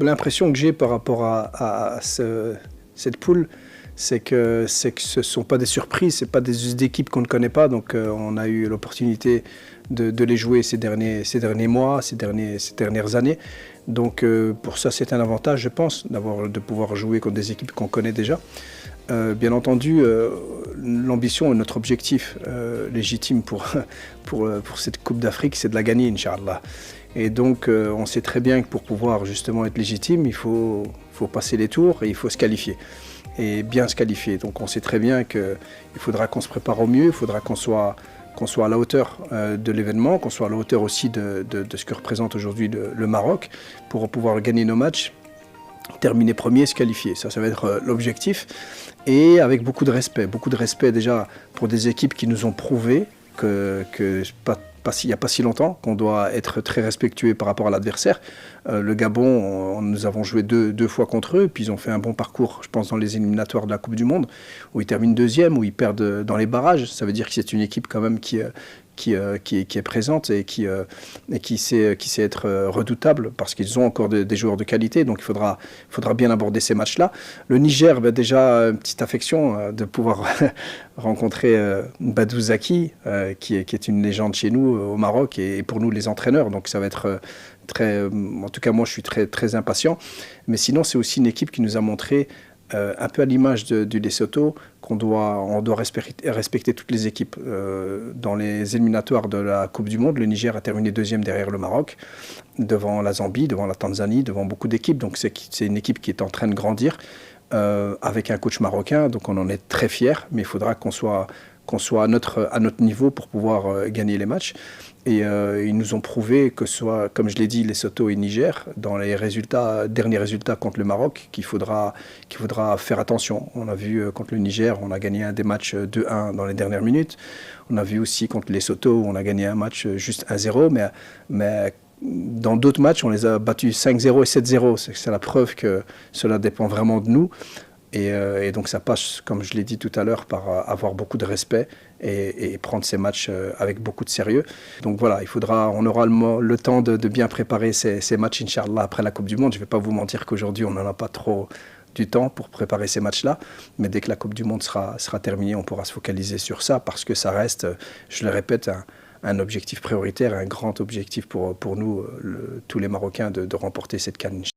l'impression que j'ai par rapport à cette poule, c'est que ce ne sont pas des surprises, ce ne sont pas des équipes qu'on ne connaît pas. Donc on a eu l'opportunité de les jouer ces derniers mois, ces dernières années. Donc pour ça, c'est un avantage, je pense, de pouvoir jouer contre des équipes qu'on connaît déjà. Bien entendu, l'ambition et notre objectif légitime pour cette Coupe d'Afrique, c'est de la gagner, Inch'Allah. Et donc, on sait très bien que pour pouvoir justement être légitime, il faut passer les tours et il faut se qualifier. Et bien se qualifier. Donc, on sait très bien qu'il faudra qu'on se prépare au mieux, il faudra qu'on soit à la hauteur de l'événement, qu'on soit à la hauteur aussi de ce que représente aujourd'hui le Maroc, pour pouvoir gagner nos matchs, terminer premier, se qualifier. Ça va être l'objectif. Et avec beaucoup de respect déjà pour des équipes qui nous ont prouvé il n'y a pas si longtemps qu'on doit être très respectueux par rapport à l'adversaire. Le Gabon, nous avons joué deux fois contre eux, puis ils ont fait un bon parcours, je pense, dans les éliminatoires de la Coupe du Monde, où ils terminent deuxième, où ils perdent dans les barrages. Ça veut dire que c'est une équipe quand même qui est présente et qui sait être redoutable, parce qu'ils ont encore des joueurs de qualité. Donc il faudra bien aborder ces matchs-là. Le Niger, déjà une petite affection de pouvoir rencontrer Badou Zaki, qui est une légende chez nous au Maroc, et pour nous les entraîneurs. Donc ça va être en tout cas moi je suis très impatient. Mais sinon c'est aussi une équipe qui nous a montré, un peu à l'image du Lesotho, on doit respecter toutes les équipes. Dans les éliminatoires de la Coupe du Monde, le Niger a terminé deuxième derrière le Maroc, devant la Zambie, devant la Tanzanie, devant beaucoup d'équipes. Donc c'est une équipe qui est en train de grandir, avec un coach marocain, donc on en est très fiers, mais il faudra qu'on soit à notre niveau pour pouvoir gagner les matchs. Et ils nous ont prouvé que soit, comme je l'ai dit, Lesotho et Niger, dans les derniers résultats contre le Maroc, qu'il faudra faire attention. On a vu contre le Niger, on a gagné un des matchs 2-1 dans les dernières minutes. On a vu aussi contre Lesotho, on a gagné un match juste 1-0, mais dans d'autres matchs, on les a battus 5-0 et 7-0. C'est la preuve que cela dépend vraiment de nous. Et donc ça passe, comme je l'ai dit tout à l'heure, par avoir beaucoup de respect et prendre ces matchs avec beaucoup de sérieux. Donc voilà, on aura le temps de bien préparer ces matchs, Inch'Allah, après la Coupe du Monde. Je ne vais pas vous mentir qu'aujourd'hui, on n'en a pas trop du temps pour préparer ces matchs-là. Mais dès que la Coupe du Monde sera terminée, on pourra se focaliser sur ça, parce que ça reste, je le répète, un objectif prioritaire, un grand objectif pour nous, tous les Marocains, de remporter cette CAN.